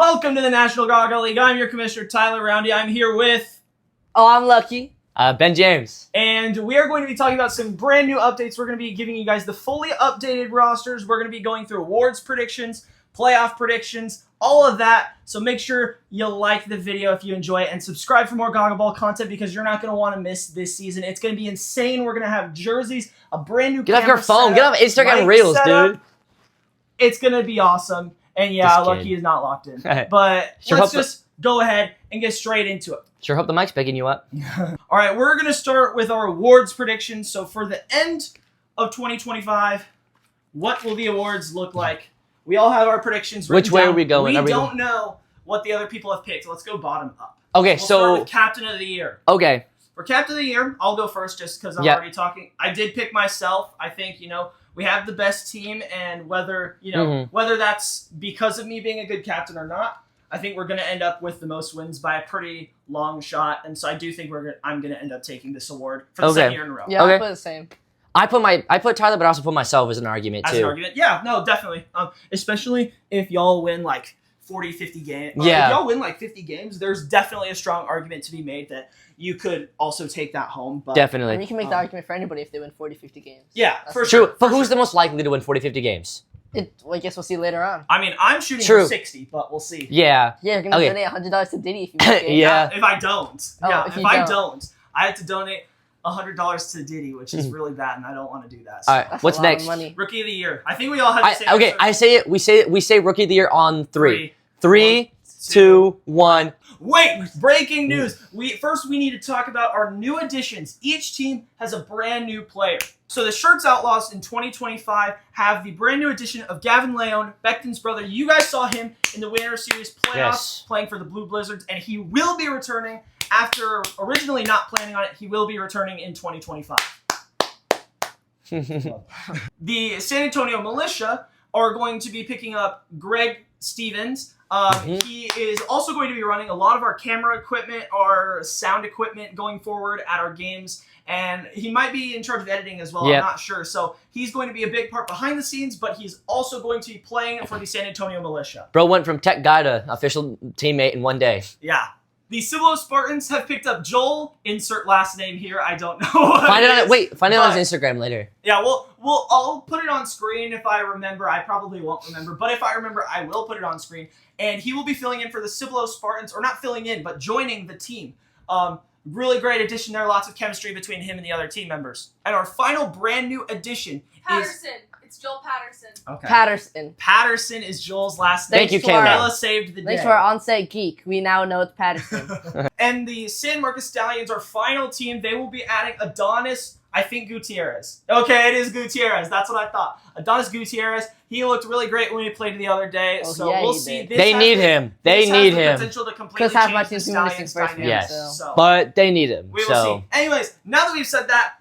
Welcome to the National Gaga League. I'm your commissioner, Tyler Roundy. I'm here with... Oh, I'm Lucky. Ben James. And we are going to be talking about some brand new updates. We're going to be giving you guys the fully updated rosters. We're going to be going through awards predictions, playoff predictions, all of that. So make sure you like the video if you enjoy it and subscribe for more Gaga Ball content because you're not going to want to miss this season. It's going to be insane. We're going to have jerseys, a brand new Get off your phone. Get off Instagram Reels, dude. It's going to be awesome. And yeah, Lucky is not locked in. But let's just go ahead and get straight into it. Sure hope the mic's picking you up. All right, we're going to start with our awards predictions. So for the end of 2025, what will the awards look like? We all have our predictions written Which way down. are we going? We don't know what the other people have picked. Let's go bottom up. Okay, We'll start with Captain of the Year. Okay. For Captain of the Year, I'll go first just because I'm already talking. I did pick myself. I think, we have the best team, and whether, whether that's because of me being a good captain or not, I think we're going to end up with the most wins by a pretty long shot, and so I do think I'm going to end up taking this award for the second year in a row. Yeah, I put the same. I put Tyler, but I also put myself as an argument, too. As an argument? Yeah, no, definitely. Especially if y'all win, 40, 50 games. Yeah. If y'all win, 50 games, there's definitely a strong argument to be made that you could also take that home. But, definitely. And you can make the argument for anybody if they win 40, 50 games. Yeah, That's for sure. But who's the most likely to win 40, 50 games? I guess we'll see later on. I mean, I'm shooting for 60, but we'll see. Yeah. Yeah, you're going to donate $100 to Diddy if you win. Yeah. If I don't. Oh, yeah, if if you I don't. don't, I have to donate $100 to Diddy, which is really bad, and I don't want to do that. So. All right, That's what's a lot next? of money. Rookie of the Year. I think we all have the same Okay, answer. I say it. We say Rookie of the Year on three. 3, 2, 1. Wait! Breaking news! We need to talk about our new additions. Each team has a brand new player. So the Shirts Outlaws in 2025 have the brand new addition of Gavin Leone, Becton's brother. You guys saw him in the Winter Series playoffs playing for the Blue Blizzards, and he will be returning after originally not planning on it. He will be returning in 2025. The San Antonio Militia are going to be picking up Greg Stevens. He is also going to be running a lot of our camera equipment, our sound equipment going forward at our games, and he might be in charge of editing as well. I'm not sure. So he's going to be a big part behind the scenes, but he's also going to be playing for the San Antonio Militia. Bro went from tech guy to official teammate in one day. Yeah. The Civil Spartans have picked up Joel, insert last name here, I don't know. Find it on his Instagram later. Yeah, I'll put it on screen if I remember. I probably won't remember, but if I remember, I will put it on screen. And he will be filling in for the Civil Spartans, or not filling in, but joining the team. Really great addition there. Lots of chemistry between him and the other team members. And our final brand new addition Patterson. It's Joel Patterson. Okay. Patterson. Patterson is Joel's last name. Thank you, Kayla saved the day. Thanks to our on-site geek. We now know it's Patterson. And the San Marcos Stallions, our final team, they will be adding Adonis, I think Gutierrez. Okay, it is Gutierrez. That's what I thought. Adonis Gutierrez. He looked really great when he played the other day. Oh, so yeah, we'll he see. did. They need him. They need him. Potential to completely Because half my change the team's missing Stallions' first man, dynamics. so. But they need him. We will see. Anyways, now that we've said that,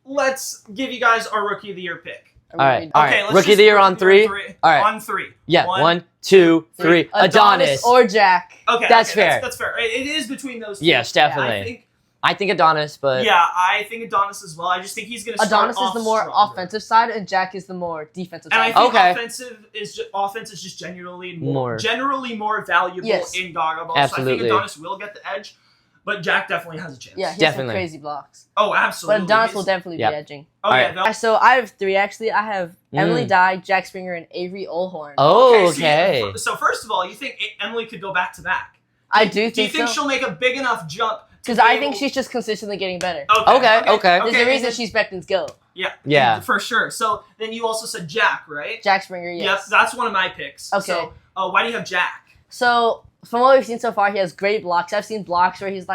let's give you guys our Rookie of the Year pick. All right. Okay, let's Rookie of the Year on 3. All right. On 3. Yeah. 1, 2, 3. Adonis or Jack. Okay, That's fair. That's fair. It is between those two. Yes, definitely. I think Adonis, but... Yeah, I think Adonis as well. I just think he's going to start Adonis is the more offensive side, and Jack is the more defensive and side. I think offense is just generally more valuable in Gaga Ball. Absolutely. So I think Adonis will get the edge, but Jack definitely has a chance. Yeah, he has Definitely. some crazy blocks. Oh, absolutely. But Adonis will definitely be edging. Okay. So I have 3, actually. I have Emily Dye, Jack Springer, and Avery Olhorn. Oh, okay. So first of all, you think Emily could go back to back? I do think so. Do you think she'll make a big enough jump? Because I think she's just consistently getting better. Okay. There's a reason she's Becton's GOAT. Yeah, for sure. So then you also said Jack, right? Jack Springer, yes. Yep, that's one of my picks. Okay. So why do you have Jack? So from what we've seen so far, he has great blocks. I've seen blocks where he's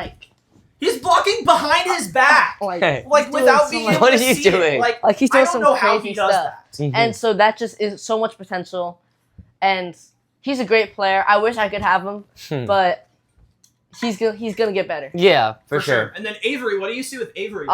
he's blocking behind his back, without being able What to is he see doing? it. Like he's doing some I don't know how crazy he does stuff. that. And so that just is so much potential, and he's a great player. I wish I could have him, but he's gonna get better. Yeah, for sure. And then Avery, what do you see with Avery?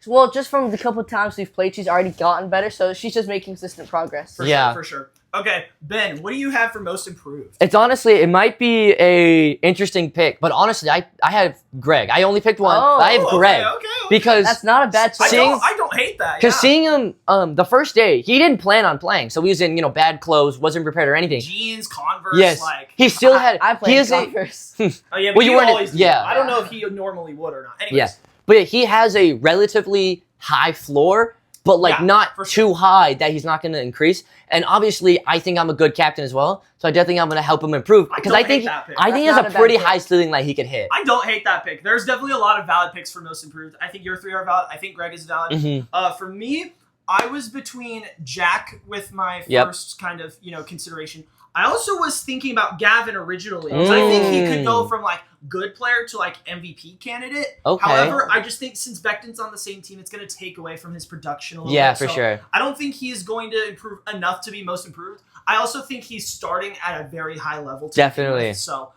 Well, just from the couple times we've played, she's already gotten better, so she's just making consistent progress. For sure. Okay, Ben, what do you have for most improved? It's honestly, it might be a interesting pick, but honestly, I have Greg. I only picked one. I have Greg. Okay. Because that's not a bad choice. I don't don't hate that. Because seeing him the first day, he didn't plan on playing. So he was in, bad clothes, wasn't prepared or anything. Jeans, Converse, Yes. He still had... I played Converse. Oh, yeah, but Well, you you weren't- always do. yeah. I don't know if he normally would or not. Anyways. Yeah. But he has a relatively high floor, but not for too high that he's not going to increase. And obviously, I think I'm a good captain as well. So I definitely think I'm going to help him improve. Because I think that pick. he That's has not a a bad pretty pick. high ceiling that he could hit. I don't hate that pick. There's definitely a lot of valid picks for most improved. I think your 3 are valid. I think Greg is valid. Mhm. For me, I was between Jack with my Yep. first kind of, consideration. I also was thinking about Gavin originally. Because I think he could go from good player to MVP candidate. Okay. However, I just think since Becton's on the same team, it's going to take away from his production a little Yeah, bit. for So sure. I don't think he is going to improve enough to be most improved. I also think he's starting at a very high level. To begin Definitely. with. So,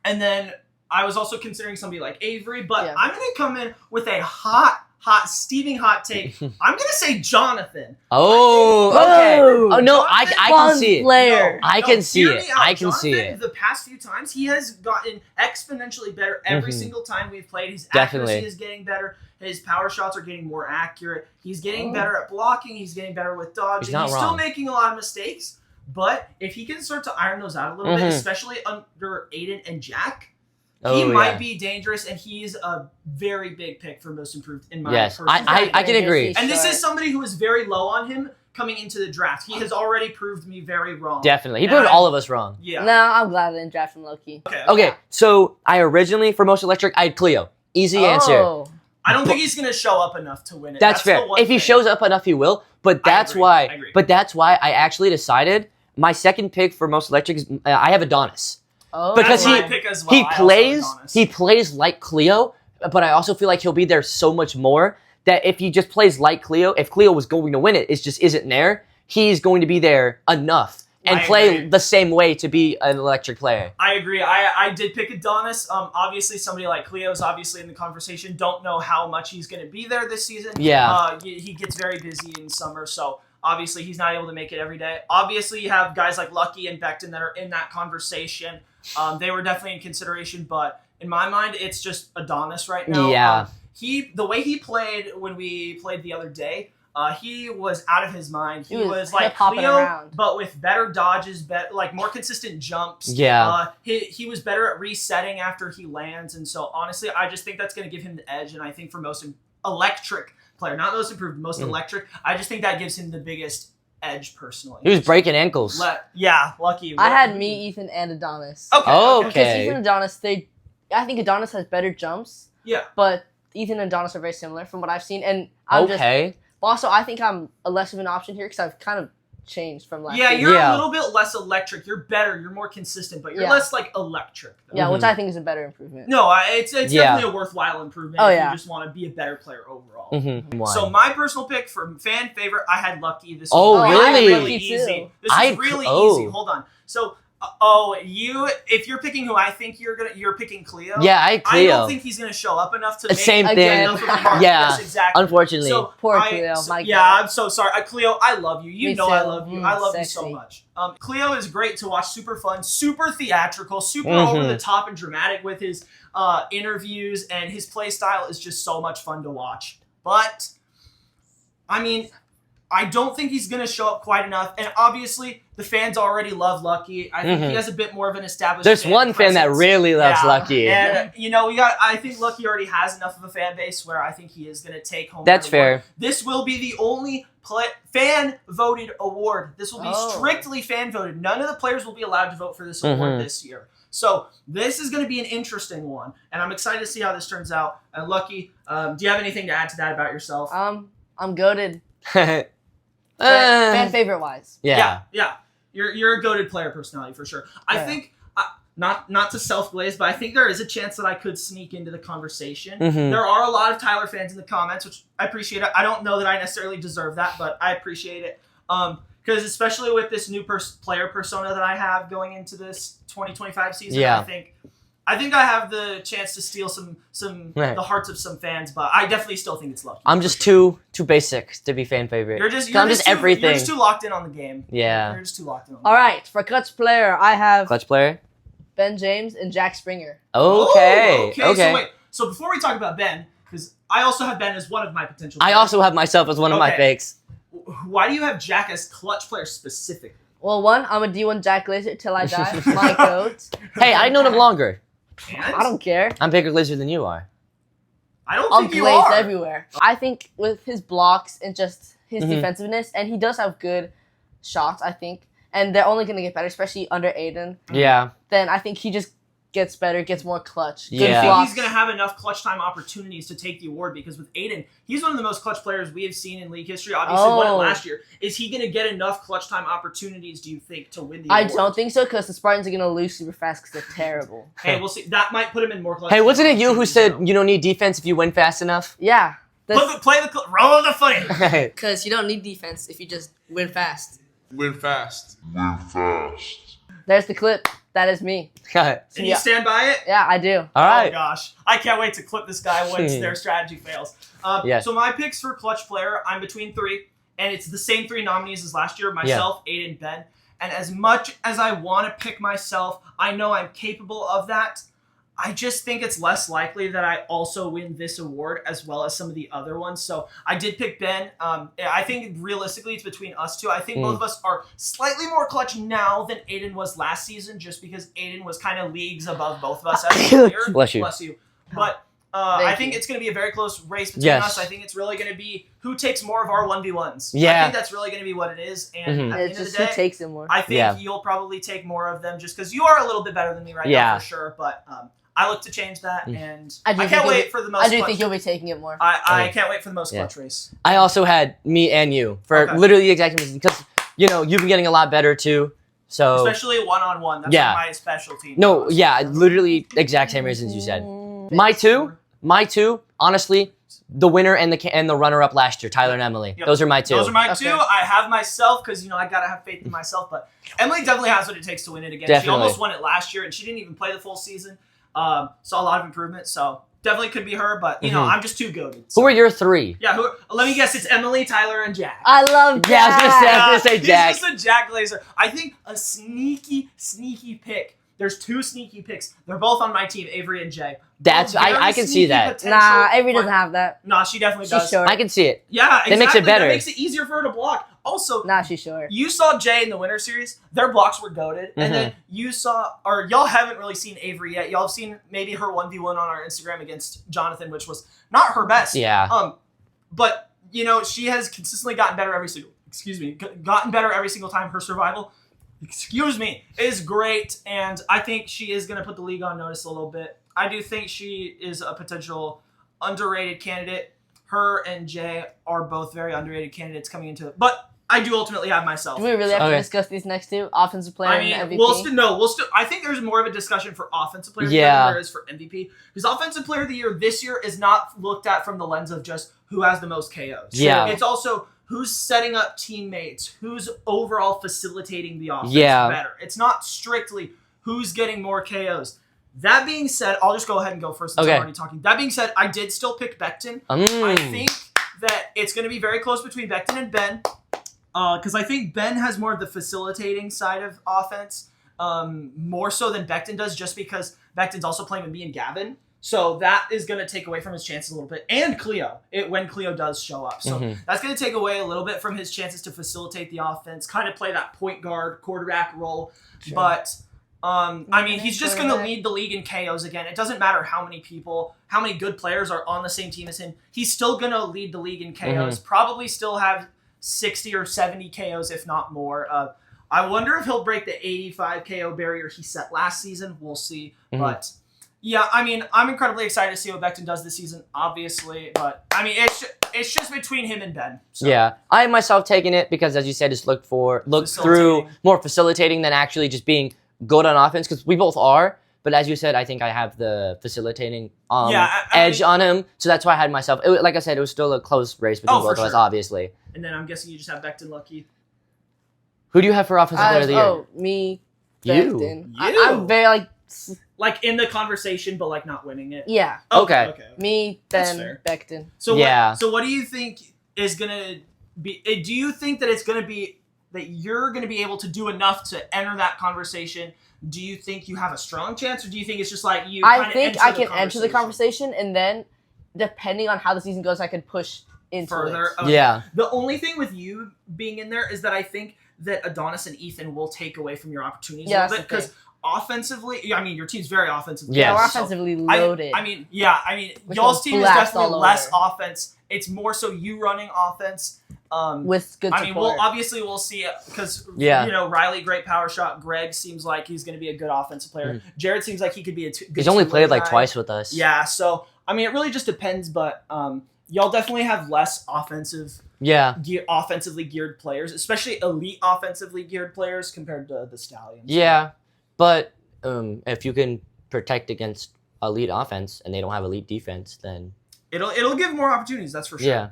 and then I was also considering somebody like Avery, but Yeah. I'm going to come in with a steaming hot take. I'm going to say Jonathan. Oh, okay. Whoa. Oh, no, I Jonathan can Fun see it. player. I can see hear it. me out. I can see Jonathan, it. The past few times, he has gotten exponentially better every Mhm. single time we've played. His Definitely. accuracy is getting better. His power shots are getting more accurate. He's getting better at blocking. He's getting better with dodging. He's not still wrong. making a lot of mistakes, but if he can start to iron those out a little bit, Mhm. especially under Aiden and Jack, he Oh, might yeah. be dangerous, and he's a very big pick for most improved in my Yes, personal I opinion. can agree. And this is somebody who is very low on him coming into the draft. He has already proved me very wrong. Definitely. He And proved I- all of us wrong. Yeah. No, I'm glad I didn't draft him low-key. Okay, so I originally, for most electric, I had Cleo. Easy answer. Oh. I don't think he's going to show up enough to win it. That's the fair. one If he thing. shows up enough, he will. But that's agree. why. I agree. But that's why I actually decided my second pick for most electric is I have Adonis. Oh. Because That's he- my pick as well. He I also plays. Adonis. He plays like Cleo, but I also feel like he'll be there so much more that if he just plays like Cleo, if Cleo was going to win it, it just isn't there. He's going to be there enough and I play agree. the same way to be an electric player. I agree. I did pick Adonis. Obviously, somebody like Cleo's obviously in the conversation. Don't know how much he's going to be there this season. Yeah. He gets very busy in summer, so obviously he's not able to make it every day. Obviously, you have guys like Lucky and Becton that are in that conversation. They were definitely in consideration, but in my mind, it's just Adonis right now. Yeah. The way he played when we played the other day, he was out of his mind. He He was was like hip-hopping Cleo, around. but with better dodges, more consistent jumps. Yeah. He was better at resetting after he lands, and so honestly, I just think that's going to give him the edge. And I think for most electric player, not most improved, most electric, I just think that gives him the biggest edge personally. He was breaking ankles. Lucky. I had me, Ethan, and Adonis. Okay. Oh, okay. okay. Because Ethan and Adonis, I think Adonis has better jumps, Yeah. but Ethan and Adonis are very similar from what I've seen. And I'm just Okay. also I think I'm a less of an option here because I've kind of changed from last Yeah, year. you're Yeah. a little bit less electric. You're better. You're more consistent, but you're Yeah. less electric. Though. Yeah, which Mhm. I think is a better improvement. No, it's Yeah. definitely a worthwhile improvement Oh, if yeah. you just want to be a better player overall. Mm-hmm. So my personal pick for fan favorite, I had Lucky. This Oh, was really? really Lucky easy. too. This is really easy. Oh. Hold on. So, if you're picking who I think you're picking Cleo. Yeah, I I Cleo. don't think he's gonna show up enough to make Same thing. enough of a mark. Yeah. Yes, exactly. Unfortunately. So, Poor Cleo, my yeah, God. I'm so sorry. Cleo, I love you. You Me know I too. love you. I love you so Sexy. much. Cleo is great to watch. Super fun, super theatrical, super Mhm. over the top and dramatic with his interviews, and his play style is just so much fun to watch. But, I mean, I don't think he's going to show up quite enough. And obviously, the fans already love Lucky. I think Mhm. he has a bit more of an established There's one fan that presence. really loves Yeah. Lucky. And, I think Lucky already has enough of a fan base where I think he is going to take home. That's that award. fair. This will be the only fan-voted award. This will be Oh. strictly fan-voted. None of the players will be allowed to vote for this award Mhm. this year. So this is going to be an interesting one, and I'm excited to see how this turns out. Lucky, do you have anything to add to that about yourself? I'm goaded. fan Fan favorite wise. Yeah. You're a goated player personality for sure. I Yeah. think not to self-glaze, but I think there is a chance that I could sneak into the conversation. Mhm. There are a lot of Tyler fans in the comments, which I appreciate. I don't know that I necessarily deserve that, but I appreciate it. Because especially with this new player persona that I have going into this 2025 season, Yeah. I think I have the chance to steal some Right. the hearts of some fans, but I definitely still think it's Lucky. I'm just too basic to be fan favorite. You're just too, everything. You're just too locked in on the game. Yeah. You're just too locked in on the All game. right, for clutch player, I have Clutch player. Ben James and Jack Springer. Okay. Oh, okay. So wait. So before we talk about Ben, because I also have Ben as one of my potential. I players. also have myself as one of my Okay. picks. Why do you have Jack as clutch player specifically? Well, one, I'm a D1 Jack Glazer till I die. My goat. Hey, I've known him longer. And I don't care. I'm bigger Lizard than you are. I don't I'll think you glaze are. everywhere. I think with his blocks and just his Mhm. defensiveness, and he does have good shots, I think, and they're only going to get better, especially under Aiden. Yeah. Then I think he just gets better, gets more clutch. Good Yeah. I think blocks. he's going to have enough clutch time opportunities to take the award because with Aiden, he's one of the most clutch players we have seen in league history. Obviously, won it Oh. last year. Is he going to get enough clutch time opportunities, do you think, to win the I award? don't think so because the Spartans are going to lose super fast because they're terrible. Hey, we'll see. That might put him in more clutch Hey, time wasn't it you who opportunities, said though. you don't need defense if you win fast enough? Yeah. Play the roll of the footage. Because you don't need defense if you just win fast. Win fast. There's the clip. That is me. And you stand by it? Yeah, I do. All Oh right. gosh, I can't wait to clip this guy once their strategy fails. Yes. So my picks for clutch player, I'm between three, and it's the same three nominees as last year: myself, Aiden, Ben. And as much as I want to pick myself, I know I'm capable of that. I just think it's less likely that I also win this award as well as some of the other ones. So I did pick Ben. I think realistically it's between us two. I think both of us are slightly more clutch now than Aiden was last season, just because Aiden was kind of leagues above both of us as a player. Bless you. Bless you. But I think it's going to be a very close race between Yes. us. I think it's really going to be who takes more of our 1v1s. I Yeah. think that's really going to be what it is. And Mhm. at the It's end of just the who day, takes it more. I think Yeah. you'll probably take more of them just because you are a little bit better than me right Yeah. now for sure. But I look to change that, and I I, do think can't you'll wait be- for the most. I do clutch. think you'll be taking it more. I can't wait for the most Yeah. clutch race. I also had me and you for Okay. literally the exact same reason because you've been getting a lot better too. So Especially one-on-one. That's Yeah. my specialty. no, yeah, literally exact same reasons you said. My two, honestly, the winner and the runner-up last year, Tyler and Emily. Yep. Those are my two. Those are my Okay. two. I have myself because I gotta have faith in myself. But Emily definitely has what it takes to win it again. She Definitely. almost won it last year, and she didn't even play the full season. Saw a lot of improvement, so definitely could be her. But Mhm. I'm just too goated. Who are your three? Yeah, let me guess. It's Emily, Tyler, and Jack. I love Jack. Yeah, I was gonna say He's Jack. just a Jack Glazer. I think a sneaky pick. There's two sneaky picks. They're both on my team, Avery and Jay. That's Both very I can see sneaky that. potential, Nah, Avery but- doesn't have that. Nah, she definitely She's does. short. I can see it. Yeah, exactly. That makes it better. That makes it easier for her to block. Also, Nah, she's short. you saw Jay in the winter series. Their blocks were goated, Mhm. and then y'all haven't really seen Avery yet. Y'all have seen maybe her 1v1 on our Instagram against Jonathan, which was not her best. Yeah. But she has consistently gotten better gotten better every single time. Her survival, is great, and I think she is going to put the league on notice a little bit. I do think she is a potential underrated candidate. Her and Jay are both very underrated candidates coming into it, but I do ultimately have myself. Do we really have to Okay. discuss these next two? Offensive player I and mean, MVP? I think there's more of a discussion for offensive player of the Yeah. year than there is for MVP. Because offensive player of the year this year is not looked at from the lens of just who has the most KOs. Yeah. It's also who's setting up teammates, who's overall facilitating the offense Yeah. better. It's not strictly who's getting more KOs. That being said, I'll just go ahead and go first since Okay. I'm already talking. That being said, I did still pick Becton. I think that it's going to be very close between Becton and Ben. Because I think Ben has more of the facilitating side of offense, more so than Becton does, just because Becton's also playing with me and Gavin. So that is going to take away from his chances a little bit. And Cleo, when Cleo does show up. So Mhm. that's going to take away a little bit from his chances to facilitate the offense, kind of play that point guard, quarterback role. Sure. But, he's just going to Quarterback. lead the league in KOs again. It doesn't matter how many good players are on the same team as him. He's still going to lead the league in KOs, probably still have 60 or 70 KOs, if not more. I wonder if he'll break the 85 KO barrier he set last season. We'll see. Mhm. But, yeah, I'm incredibly excited to see what Becton does this season, obviously. But, it's just between him and Ben. So. Yeah, I have myself taking it because, as you said, just look through Facilitating. more facilitating than actually just being good on offense, because we both are. But as you said, I think I have the facilitating edge on him, so that's why I had myself. Like I said, it was still a close race between both of us, sure. obviously. And then I'm guessing you just have Becton lucky. Who do you have for offensive player of the year? Oh, me. You. Becton. You. I'm very Like in the conversation, but like not winning it. yeah. Okay. Me, That's Ben, fair. Becton. So Yeah. So what do you think is gonna be? Do you think that it's gonna be that you're gonna be able to do enough to enter that conversation? Do you think you have a strong chance, or do you think it's just like you? I kinda think enter I the can enter the conversation, and then depending on how the season goes, I could push into further. it. Okay. Yeah. The only thing with you being in there is that I think that Adonis and Ethan will take away from your opportunities a Yeah, little that's bit the because offensively, I mean, your team's very offensively. Yes. Yeah, we're so offensively loaded. I mean, y'all's will team is blast definitely all less over. offense. It's more so you running offense. with good I support. mean, we'll see because Yeah. Riley, great power shot. Greg seems like he's going to be a good offensive player. Jared seems like he could be a good He's only two-way played like guy. twice with us. Yeah, so I mean, it really just depends, but y'all definitely have less offensively geared players, especially elite offensively geared players compared to the Stallions. Yeah, but if you can protect against elite offense and they don't have elite defense, then It'll give more opportunities, that's for sure. yeah.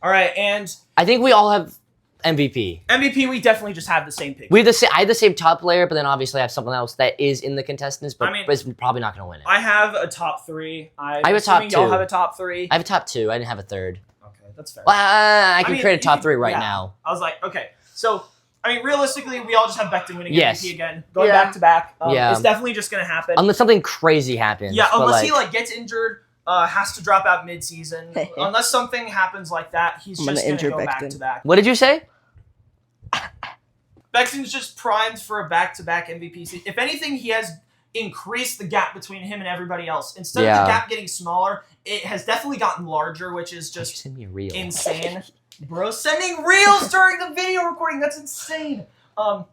All right, and I think we all have MVP. MVP, we definitely just have the same pick. I have the same top player, but then obviously I have someone else that is in the contestants, but is probably not going to win it. I have a top 3. I have a top 2. Y'all have a top 3. I have a top 2. I didn't have a third. Okay, that's fair. Well, I can mean, create a top 3 right yeah. now. I was like, okay, so I mean, realistically, we all just have Becton winning Yes. MVP again, going Yeah. back to back. Yeah. It's definitely just going to happen. Unless something crazy happens. Yeah, but, unless like, he gets injured, has to drop out mid-season. Unless something happens like that, he's I'm just gonna going to injure go back Becton. to back. What did you say? Becton's just primed for a back-to-back MVP season. If anything, he has increased the gap between him and everybody else. Instead of the gap getting smaller, it has definitely gotten larger, which is just Send me a reel. insane. Bro, sending reels during the video recording, that's insane. But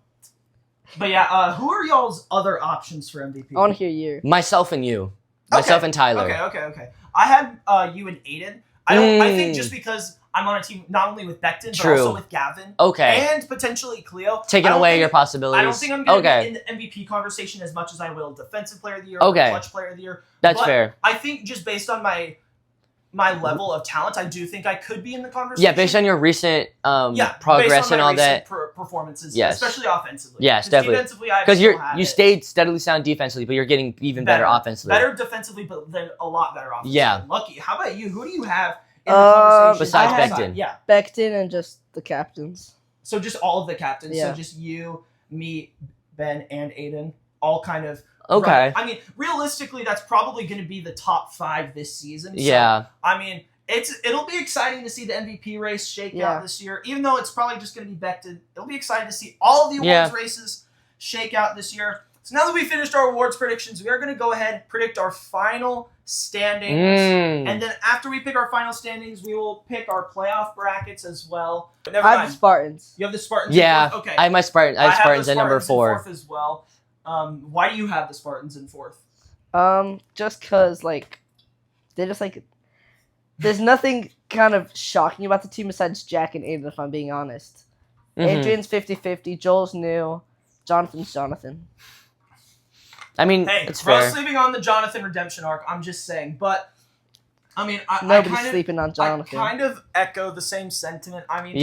yeah, who are y'all's other options for MVP? I want to hear you. Myself and you. Myself and Tyler. Okay. I had you and Aiden. I think just because I'm on a team not only with Becton, True. but also with Gavin. Okay. And potentially Cleo. Taking away your possibilities. I don't think I'm going to Okay. be in the MVP conversation as much as I will Defensive Player of the Year Okay. or Clutch Player of the Year. That's But fair. I think just based on my level of talent, I do think I could be in the conversation. Yeah, based on your recent progress based on and my all that. recent performances, Yes. especially offensively. Yes, 'Cause definitely. Defensively, I Because still have you it. stayed steadily sound defensively, but you're getting even better offensively. Better defensively, but then a lot better offensively. Yeah. Lucky. How about you? Who do you have in the conversation? Besides I have- Becton. Yeah. Becton and just the captains. So just all of the captains. Yeah. So just you, me, Ben, and Aiden, all kind of. Okay. Right. I mean, realistically, that's probably going to be the top 5 this season. So, Yeah. I mean, it'll be exciting to see the MVP race shake out this year. Even though it's probably just going to be Becton, it'll be exciting to see all of the awards races shake out this year. So now that we finished our awards predictions, we are going to go ahead and predict our final standings. And then after we pick our final standings, we will pick our playoff brackets as well. But never I have mind. the Spartans. You have the Spartans. Yeah. In fourth? Okay. I have my Spartans. I have Spartans at number in 4. fourth as well. Why do you have the Spartans in 4th? Just cause they're just there's nothing kind of shocking about the team besides Jack and Aiden, if I'm being honest. Adrian's 50-50, Joel's new, Jonathan's Jonathan. I mean, Hey, it's bro, fair. sleeping on the Jonathan redemption arc. I'm just saying, but I mean, Nobody's sleeping on Jonathan. I kind of echo the same sentiment. I mean,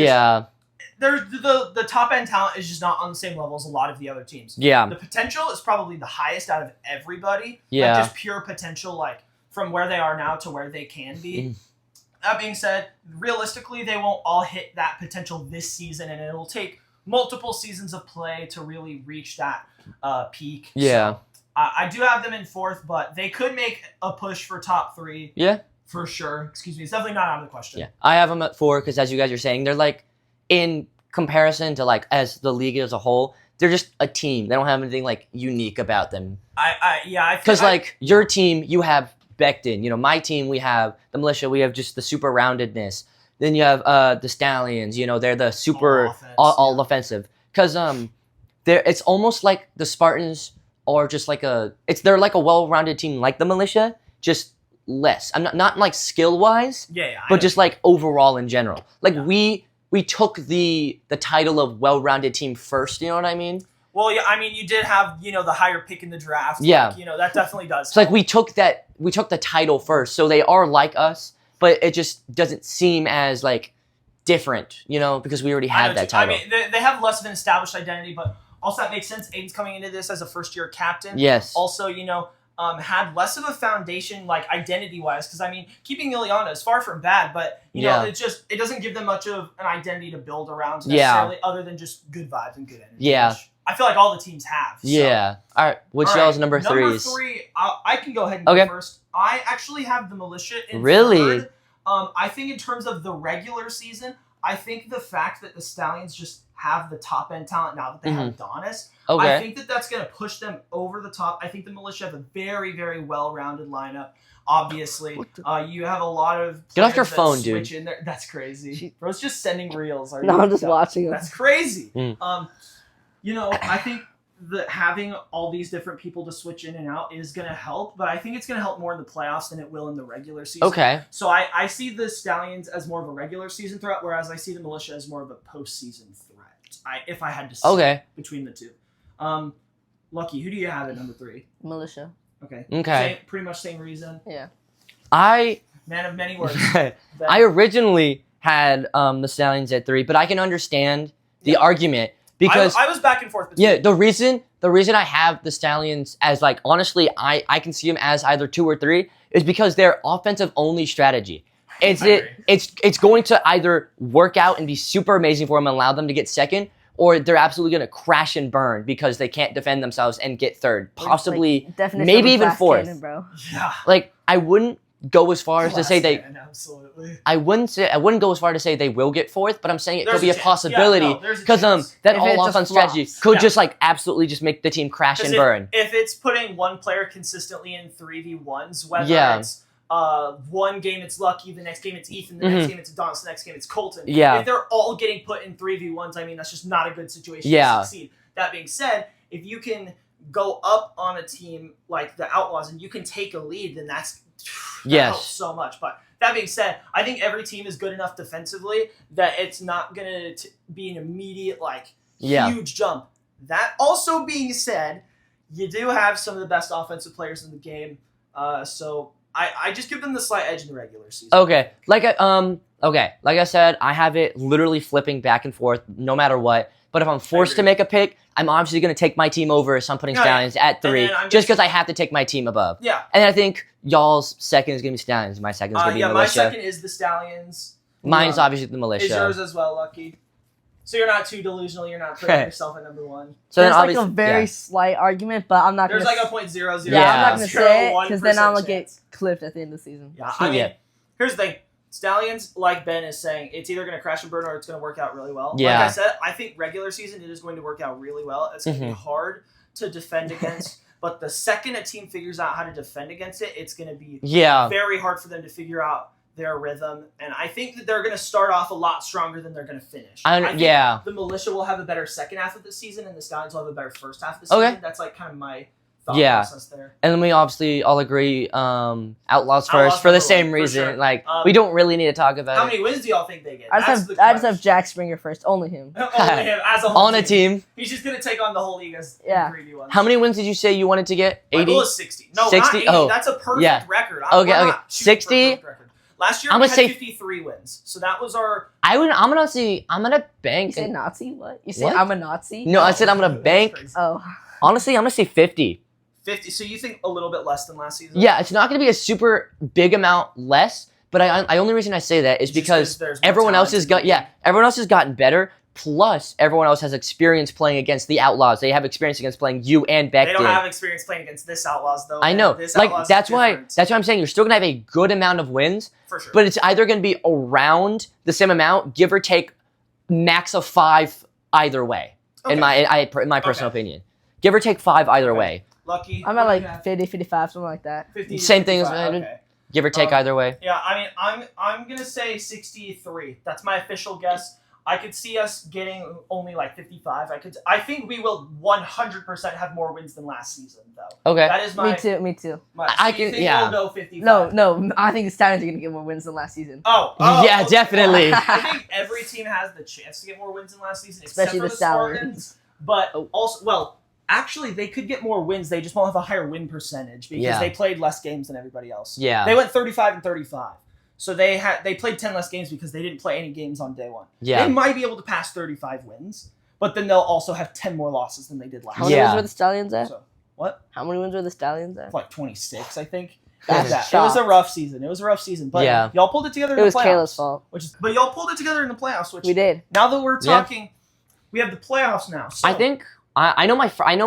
there's the top end talent is just not on the same level as a lot of the other teams. Yeah. The potential is probably the highest out of everybody. Yeah. Like just pure potential, like from where they are now to where they can be. That being said, realistically, they won't all hit that potential this season, and it'll take multiple seasons of play to really reach that peak. Yeah. So, I do have them in 4th, but they could make a push for top 3. Yeah. For sure. Excuse me. It's definitely not out of the question. Yeah. I have them at 4 because, as you guys are saying, they're in comparison to as the league as a whole, they're just a team. They don't have anything unique about them. Because your team, you have Becton. My team, we have the militia. We have just the super roundedness. Then you have the Stallions. They're the super all offensive. Because it's almost like the Spartans are just they're like a well-rounded team like the militia, just less. I'm not skill wise, but just overall in general. We took the title of well-rounded team first. You know what I mean? Well, yeah. I mean, you did have the higher pick in the draft. Yeah. That definitely does. So we took the title first, so they are like us, but it just doesn't seem as different, because we already had that title. I mean, they have less of an established identity, but also that makes sense. Aiden's coming into this as a first-year captain. Yes. Also, had less of a foundation, identity-wise, because, I mean, keeping Ileana is far from bad, but, know, it doesn't give them much of an identity to build around necessarily, other than just good vibes and good energy. Yeah. Which I feel like all the teams have. So. Yeah. All right. What's All right, y'all's number threes? Number 3, I can go ahead and Okay. go first. I actually have the militia in Really? third. I think in terms of the regular season, I think the fact that the Stallions just have the top end talent now that they have Adonis, Okay. I think that that's going to push them over the top. I think the militia have a very, very well-rounded lineup. Obviously, you have a lot of Get off your players that phone, switch dude. in there. That's crazy. Bro's just sending reels. No, I'm just watching them. That's crazy. Mm. I think that having all these different people to switch in and out is going to help, but I think it's going to help more in the playoffs than it will in the regular season. Okay. So I see the Stallions as more of a regular season threat, whereas I see the militia as more of a postseason threat. If I had to say between the two. Lucky, who do you have at number 3? Militia. Okay. Okay. Pretty much same reason. Yeah. Man of many words. I originally had the Stallions at 3, but I can understand the argument because I was back and forth between the reason I have the Stallions as like honestly I can see them as either 2 or 3 is because they're offensive only strategy. It's going to either work out and be super amazing for them and allow them to get second, or they're absolutely going to crash and burn because they can't defend themselves and get third, possibly maybe even fourth. Cannon, bro. Yeah. Like I wouldn't go as far as to say they. Absolutely. I wouldn't go as far to say they will get fourth, but I'm saying it could be a chance. possibility Yeah, no, there's a because chance. that If all it just offense strategy flops. could Yeah. just like absolutely just make the team crash and burn. If it's putting one player consistently in 3v1s, whether it's one game it's Lucky, the next game it's Ethan, the next game it's Adonis, the next game it's Colton. Yeah. If they're all getting put in 3v1s, I mean, that's just not a good situation Yeah. to succeed. That being said, if you can go up on a team like the Outlaws and you can take a lead, then that helps so much. But that being said, I think every team is good enough defensively that it's not going to be an immediate, huge jump. That also being said, you do have some of the best offensive players in the game. So I just give them the slight edge in the regular season. Okay, like I said, I have it literally flipping back and forth no matter what. But if I'm forced to make a pick, I'm obviously going to take my team over, so I'm putting Stallions at 3, just because I have to take my team above. Yeah. And I think y'all's second is going to be Stallions. My second is going to be Militia. My second is the Stallions. Mine's obviously the Militia. Is yours as well, Lucky? So you're not too delusional. You're not putting yourself at number 1. So there's then a very slight argument, but I'm not going There's to... like a .00. Yeah, I'm not going to say it, because then I'm going to get clipped at the end of the season. Yeah, I mean, here's the thing. Stallions, like Ben is saying, it's either going to crash and burn or it's going to work out really well. Yeah. Like I said, I think regular season it is going to work out really well. It's going to be hard to defend against, but the second a team figures out how to defend against it, it's going to be very hard for them to figure out their rhythm. And I think that they're going to start off a lot stronger than they're going to finish. I think the Militia will have a better second half of the season, and the Stallions will have a better first half of the season. Okay. That's like kind of my thought process there. And then we obviously all agree Outlaws first for the same reason. Sure. We don't really need to talk about how many wins do y'all think they get? I just have Jack Springer first. Only him. Only him as a whole on a team. He's just going to take on the whole league as 3v1. How many wins did you say you wanted to get? 80? My goal is 60. No, 60? not 80. Oh. That's a perfect record. Okay. 60? Last year I'm we gonna had say 53 wins. So that was our... I'm gonna bank. You say Nazi? What? You say I'm a Nazi? No, I said I'm gonna bank. Oh. Honestly, I'm gonna say 50. 50. So you think a little bit less than last season? Yeah, it's not gonna be a super big amount less, but I only reason I say that is because everyone else has gotten better. Plus, everyone else has experience playing against the Outlaws. They have experience against playing you and Becton. They don't have experience playing against this Outlaws, though. I know. That's why I'm saying you're still going to have a good amount of wins. For sure. But it's either going to be around the same amount, give or take max of 5 either way, in my personal opinion. Give or take 5 either way. Lucky. I'm at 50, 55, something like that. 50, same thing as give or take either way. Yeah, I mean, I'm going to say 63. That's my official guess. I could see us getting only 55. I think we will 100% have more wins than last season, though. Okay. That is my... Me too. I can, we'll go 55? No. I think the Stallions are going to get more wins than last season. Yeah, definitely. I think every team has the chance to get more wins than last season, especially except for the Spartans. But also, actually, they could get more wins. They just won't have a higher win percentage because they played less games than everybody else. Yeah. They went 35-35. So they played 10 less games because they didn't play any games on day 1. Yeah. They might be able to pass 35 wins, but then they'll also have 10 more losses than they did last year. How many wins were the Stallions at? So, what? How many wins were the Stallions at? 26, I think. That's it was a rough season. But y'all pulled it together in the playoffs. It was Kayla's fault. But y'all pulled it together in the playoffs. Which we did. Now that we're talking, we have the playoffs now. So. I think I know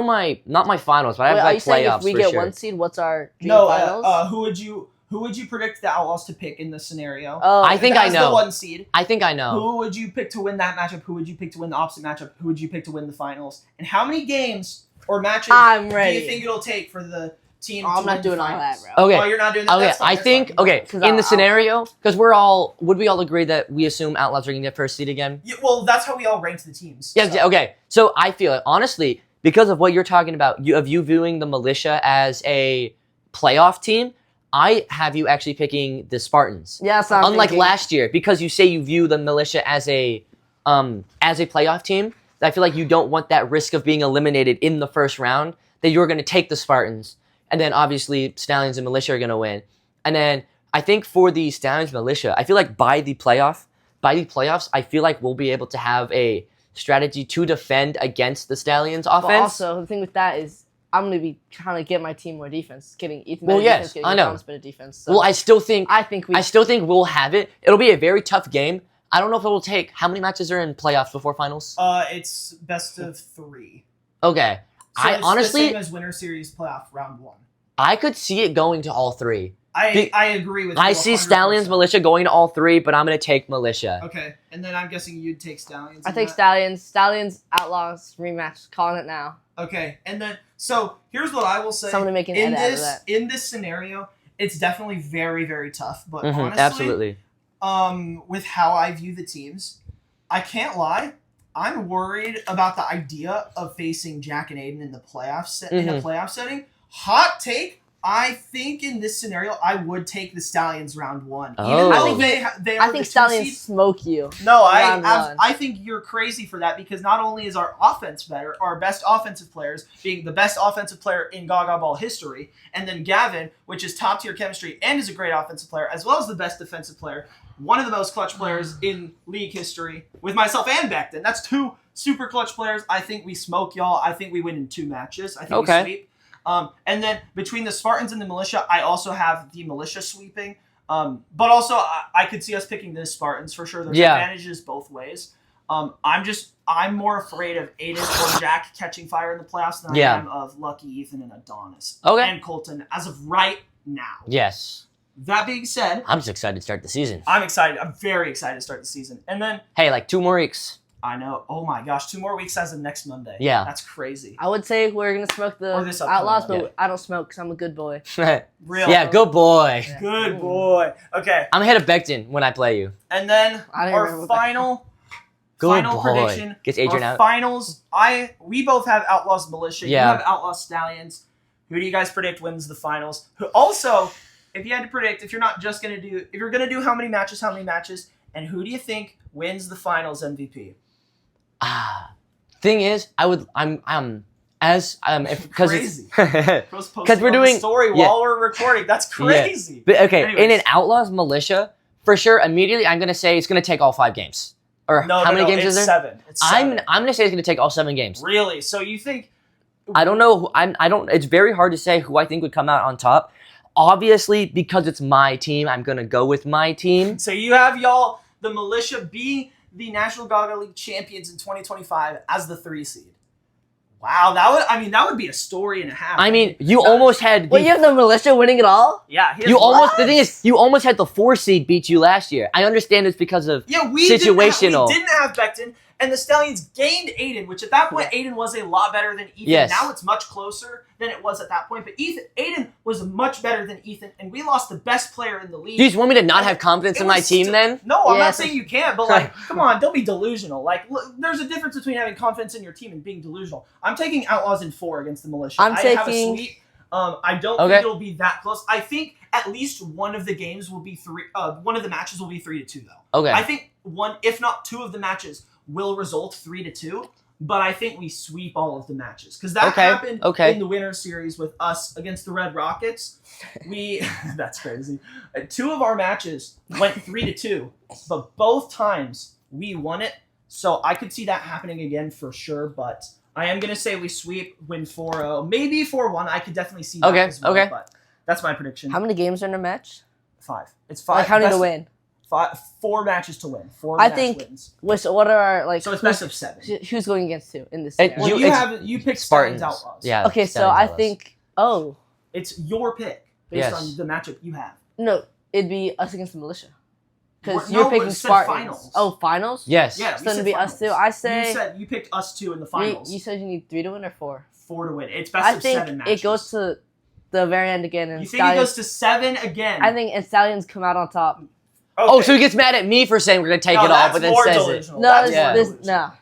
my not my finals, but I have Wait, are like you saying playoffs if we for get sure. 1 seed, what's our dream No, finals? who would you predict the Outlaws to pick in this scenario? Oh, I think I As know. the 1 seed. I think I know. Who would you pick to win that matchup? Who would you pick to win the opposite matchup? Who would you pick to win the finals? And how many games or matches I'm do ready. you think it'll take for the team Oh, to I'm win not doing the all finals? that, bro. Okay. Oh, you're not doing that? Okay, That's fine, I that's think fine. okay 'Cause in the I'll- scenario because would we all agree that we assume Outlaws are gonna get first seed again? Yeah, well, that's how we all ranked the teams. Yeah. so. Okay. So I feel it honestly because of what you're talking about, you viewing the Militia as a playoff team. I have you actually picking the Spartans. Yeah, that's what I'm Unlike thinking. last year, because you say you view the Militia as a playoff team. I feel like you don't want that risk of being eliminated in the first round. That you're going to take the Spartans, and then obviously Stallions and Militia are going to win. And then I think for the Stallions Militia, I feel like by the playoffs, I feel like we'll be able to have a strategy to defend against the Stallions offense. But also, the thing with that is, I'm going to be trying to get my team more defense. Getting Ethan Well, better yes, defense, getting I know. Thomas better defense. So Well, I still think I think we'll have it. It'll be a very tough game. I don't know if it will take. How many matches are in playoffs before finals? It's best of 3. Okay. So I it's honestly, the same as Winter Series playoff round 1. I could see it going to all 3. I agree with you. I see 100%. Stallions, Militia going to all 3, but I'm going to take Militia. Okay, and then I'm guessing you'd take Stallions. I in take that? Stallions. Stallions, Outlaws, rematch. Calling it now. Okay, and then so here's what I will say. Somebody make an in edit out of this that. in this scenario, it's definitely very very tough. But Mhm, honestly, absolutely. with how I view the teams, I can't lie. I'm worried about the idea of facing Jack and Aiden in the playoffs in a playoff setting. Hot take. I think in this scenario, I would take the Stallions round 1. Oh. Even I though think they are I the think 2 Stallions seed. smoke you. No, round 1. I think you're crazy for that because not only is our offense better, our best offensive players being the best offensive player in Gaga Ball history, and then Gavin, which is top tier chemistry and is a great offensive player, as well as the best defensive player, one of the most clutch players in league history, with myself and Becton. That's 2 super clutch players. I think we smoke y'all. I think we win in 2 matches. I think we sweep. And then between the Spartans and the Militia, I also have the Militia sweeping. But also, I could see us picking the Spartans for sure. There's advantages both ways. I'm more afraid of Aiden or Jack catching fire in the playoffs than I am of Lucky, Ethan, and Adonis. Okay. And Colton as of right now. Yes. That being said, I'm just excited to start the season. I'm excited. I'm very excited to start the season. And then, Hey, like 2 more weeks. I know, oh my gosh, 2 more weeks as of next Monday. Yeah. That's crazy. I would say we're gonna smoke the Or this upcoming Outlaws, one. but I don't smoke because I'm a good boy. Real. Yeah, good boy. Yeah. Good boy. Okay. I'm ahead of Becton when I play you. And then I don't our remember what that- final Good final boy. prediction. Gets Adrian our out. finals. We both have Outlaws Militia. Yeah. You have Outlaws Stallions. Who do you guys predict wins the finals? Also, if you had to predict, if you're gonna do how many matches, and who do you think wins the finals MVP? Thing is, because Crazy. because we're doing story while we're recording. That's crazy. But okay, Anyways. in an Outlaws Militia, for sure, immediately I'm gonna say it's gonna take all 5 games. Or how many games it's is there? 7. It's 7. I'm gonna say it's gonna take all 7 games. Really? So you think? I don't know. I don't. It's very hard to say who I think would come out on top. Obviously, because it's my team, I'm gonna go with my team. So you have y'all the Militia being the National Gaga League champions in 2025 as the 3 seed. Wow, that would be a story and a half. I mean, you almost had. Wait, you have the Militia winning it all? Yeah, You almost. The thing is, you almost had the 4 seed beat you last year. I understand it's because of situational. We didn't have Becton, and the Stallions gained Aiden, which at that point Aiden was a lot better than Ethan. Yes. Now it's much closer than it was at that point. But Aiden was much better than Ethan, and we lost the best player in the league. Do you just want me to not have confidence It in my was team sti- then? No, I'm not Yes. saying you can't, but like, come on, don't be delusional. Like, look, there's a difference between having confidence in your team and being delusional. I'm taking Outlaws in 4 against the Militia. I'm I have a taking- sweep. I don't Okay. think it'll be that close. I think at least one of the games will be 3. One of the matches will be 3-2 though. Okay. I think one, if not 2 of the matches will result 3-2. But I think we sweep all of the matches because that happened in the winter series with us against the Red Rockets. That's crazy. 2 of our matches went 3-2, but both times we won it. So I could see that happening again for sure. But I am gonna say we sweep, win 4-0, maybe 4-1. I could definitely see that as well. But that's my prediction. How many games are in a match? 5. It's 5. Like, how many to Best- win? 4 matches to win. 4 I match think- wins. What are our like? So it's best of 7. Who's going against who in this? It- scenario? Well, you- you picked Spartans. Stallions Outlaws. Yeah. Okay, so Stallions I Outlaws. think. Oh It's your pick based Yes. on the matchup you have. no, it'd be us against the militia. Because No, you're but picking it said Spartans. finals. Oh, finals. Yes. Yeah, So we it'd said be us finals. two. I say You picked us 2 in the finals. you said you need 3 to win or 4. 4 to win. It's best I of think 7 matches. it goes to the very end again, and You think it Stallions. goes to 7 again? I think and Stallions come out on top. Okay. Oh, so he gets mad at me for saying we're gonna take No, it all, that's but then more says it. delusional. No, That's Yeah. more delusional. no.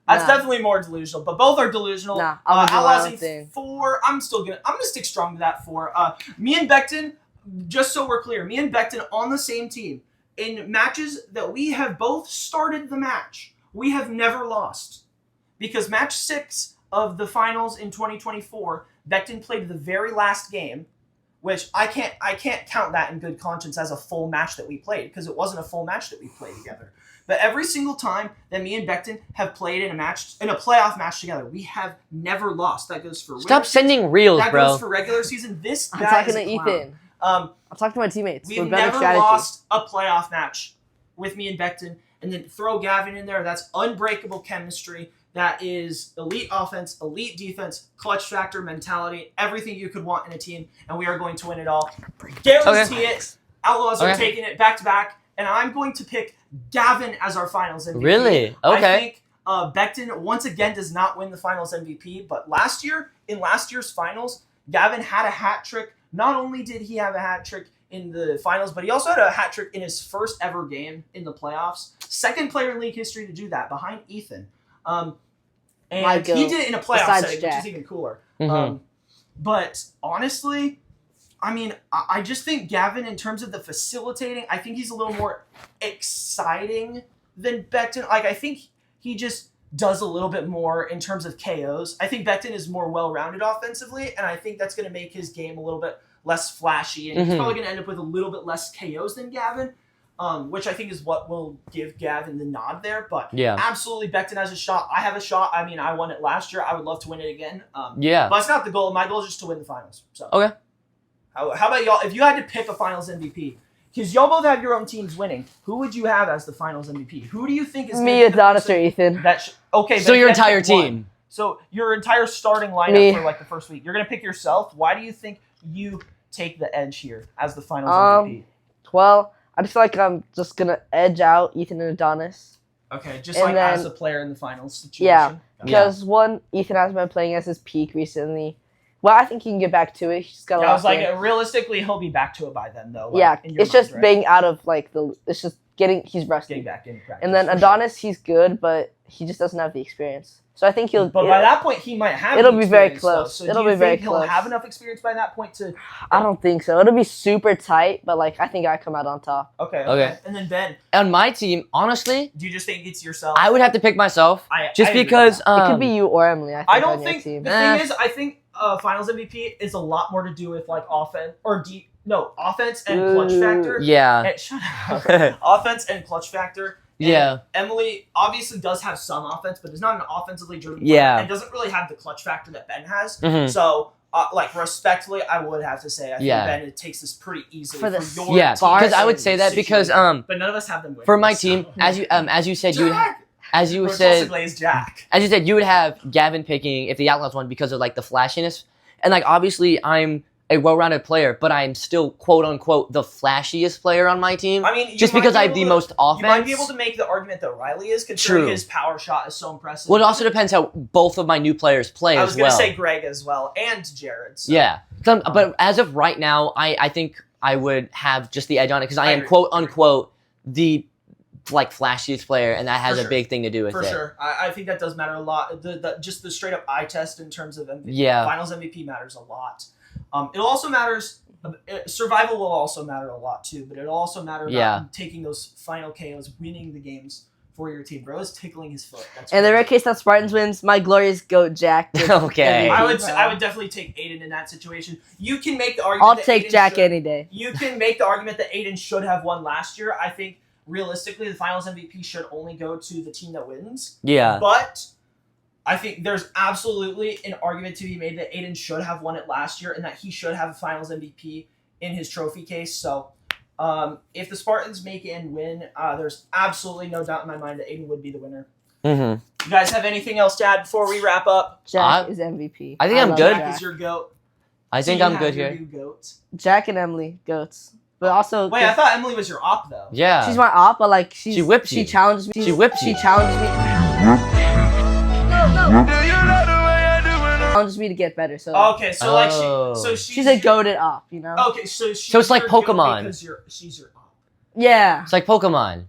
That's Nah. definitely more delusional, but both are delusional. Nah, I'm gonna do my Outlaws own thing. 4. I'm gonna stick strong to that 4. Me and Becton, just so we're clear, me and Becton on the same team in matches that we have both started the match. We have never lost because match 6 of the finals in 2024, Becton played the very last game, which I can't count that in good conscience as a full match that we played because it wasn't a full match that we played together. But every single time that me and Becton have played in a playoff match together, we have never lost. That goes for Stop winter sending reels, that bro. goes for regular season. This I'm guy talking is to a clown. Ethan. I'm talking to my teammates. We've We're better never strategy. lost a playoff match with me and Becton, and then throw Gavin in there. That's unbreakable chemistry. That is elite offense, elite defense, clutch factor, mentality, everything you could want in a team, and we are going to win it all. Guarantee it. Outlaws are Okay. taking it back to back, and I'm going to pick Gavin as our finals MVP. Really? I Okay. think Becton once again does not win the finals MVP, but in last year's finals, Gavin had a hat trick. Not only did he have a hat trick in the finals, but he also had a hat trick in his first ever game in the playoffs. Second player in league history to do that, behind Ethan. And he did it in a playoff besides setting, Jack. which is even cooler. Mhm. But honestly, I mean, I just think Gavin, in terms of the facilitating, I think he's a little more exciting than Becton. Like, I think he just does a little bit more in terms of KOs. I think Becton is more well-rounded offensively, and I think that's going to make his game a little bit less flashy, and he's Mhm. probably going to end up with a little bit less KOs than Gavin, which I think is what will give Gavin the nod there. But Yeah. absolutely, Becton has a shot. I have a shot. I mean, I won it last year. I would love to win it again. Yeah. But it's not the goal. My goal is just to win the finals. So Okay. How about y'all? If you had to pick a finals MVP, because y'all both have your own teams winning, who would you have as the finals MVP? Who do you think is gonna Me, be the Adonis, person or Ethan. that okay? So but your you have to entire pick one. team. So your entire starting lineup Me. for like the first week, you're gonna pick yourself. Why do you think you take the edge here as the finals MVP? Well, I just feel like I'm just gonna edge out Ethan and Adonis. Okay, just and like then- as a player in the finals situation. Yeah. Okay. Because one, Ethan has been playing as his peak recently. Well, I think he can get back to it. He's just got a Yeah, I lot. was like, realistically, he'll be back to it by then, though. Like, Yeah, in your it's just mind, right? being out of like the. It's just he's rusty. getting back in practice. And then for sure. Adonis, he's good, but he just doesn't have the experience. So I think he'll. But by that point, he might have. It'll the be very experience, though. close. So It'll do you be very think he'll close. have enough experience by that point to? I don't think so. It'll be super tight, but like I think I come out on top. Okay. Okay. And then Ben, On my team, honestly, do you just think it's yourself? I would have to pick myself just I agree because with that. It could be you or Emily. I think I don't on your think team. the thing is, I think Finals MVP is a lot more to do with like offense offense and clutch factor. yeah. And, shut up. Offense and clutch factor. And Yeah. Emily obviously does have some offense, but is not an offensively driven Yeah. player and doesn't really have the clutch factor that Ben has. Mhm. So, like, respectfully, I would have to say I think Yeah. Ben takes this pretty easily For the your Yeah, team because I would say that because situation. But none of us have them winning. for my so- team, as you said, you would Jack! as you Or said Glaze Jack. as you said, you would have Gavin picking if the Outlaws won because of like the flashiness. And like obviously I'm a well-rounded player, but I'm still quote unquote the flashiest player on my team. I mean, you just might because be I have able the to- most offense. You might be able to make the argument that Riley is, considering True. his power shot is so impressive. Well, it also depends how both of my new players play I as was going to well. say Greg as well, and Jared. So. Yeah. But as of right now, I think I would have just the edge on it because I am agree. quote unquote the like flashiest player, and that has For a sure. big thing to do with For it. sure. I think that does matter a lot. Just the straight up eye test in terms of MVP. Yeah. Finals MVP matters a lot. It also matters. Survival will also matter a lot too, but it'll also matter about Yeah. taking those final KOs, winning the games for your team. Bro is tickling his foot. That's In the crazy. rare case that Spartans wins, my glorious goat Jack. takes Okay. MVP, I would definitely take Aiden in that situation. You can make the argument. I'll that take Aiden Jack should- any day. You can make the argument that Aiden should have won last year. I think realistically, the finals MVP should only go to the team that wins. Yeah. But I think there's absolutely an argument to be made that Aiden should have won it last year and that he should have a finals MVP in his trophy case. So If the Spartans make it and win, there's absolutely no doubt in my mind that Aiden would be the winner. Mm-hmm. You guys have anything else to add before we wrap up? Jack is MVP. I think I'm love good. Jack is your goat. I think So you I'm have good your here. new goat. Jack and Emily, goats. But also, Wait, I thought Emily was your op though. Yeah. she's my op, but like She whips She you. challenged me. She whips She you. challenged me. Challenged me to get better. So Okay, so like Oh. she's she's a goated op, you know. Okay, so she's So it's like your goat Pokemon. because she's your op. Yeah, It's like Pokemon.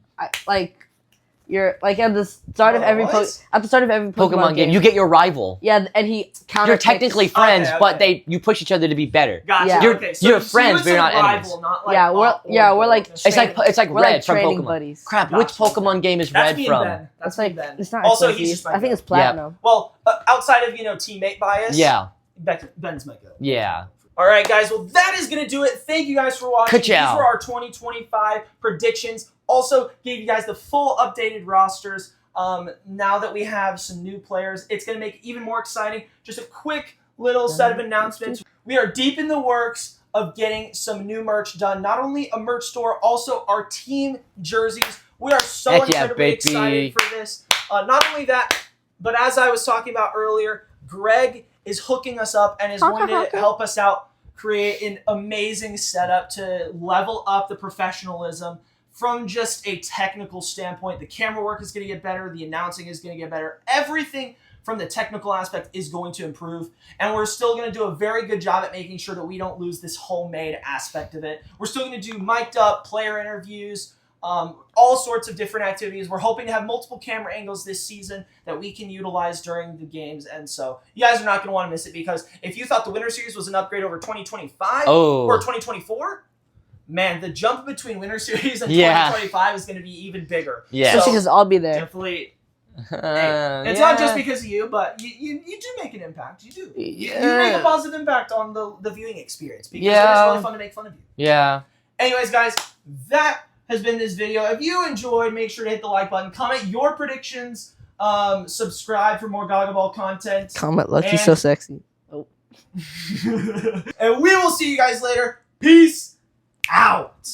you're like at the start of every What? at the start of every Pokemon game. You get your rival. Yeah, and he counter. You're technically friends, Okay, but okay. you push each other to be better. Gotcha. Yeah. You're- you're friends, but you're not enemies. Not like Yeah, we're- op or yeah, we're goat. like It's like we're Red like from training Pokemon. buddies. Crap, Gotcha. which Pokemon game is That's Red me from? and Ben. That's It's me like and Ben. it's not. Also, Arceus. he's just my I think goat. it's platinum. Well, outside of teammate bias. Yeah, Ben's my goat. yeah. All right, guys. Well, that is going to do it. Thank you guys for watching. These Ka-chow. were our 2025 predictions. Also, gave you guys the full updated rosters. Now that we have some new players, it's going to make it even more exciting. Just a quick little set of announcements. We are deep in the works of getting some new merch done. Not only a merch store, also our team jerseys. We are so Heck yeah, incredibly baby. excited for this. Not only that, but as I was talking about earlier, Greg is hooking us up and is going to help us out, create an amazing setup to level up the professionalism from just a technical standpoint. The camera work is going to get better. The announcing is going to get better. Everything from the technical aspect is going to improve. And we're still going to do a very good job at making sure that we don't lose this homemade aspect of it. We're still going to do mic'd up player interviews, all sorts of different activities. We're hoping to have multiple camera angles this season that we can utilize during the games. And so you guys are not going to want to miss it, because if you thought the Winter Series was an upgrade over 2025 or 2024, man, the jump between Winter Series and 2025 is going to be even bigger. Yeah. Especially because I'll be there. Definitely. Hey, it's not just because of you, but you do make an impact. You do. You make a positive impact on the viewing experience, because it's really fun to make fun of you. Yeah. Anyways, guys, that has been this video. If you enjoyed, make sure to hit the like button, comment your predictions, subscribe for more Gaga Ball content. Comment Lucky so sexy. Oh. And we will see you guys later. Peace out.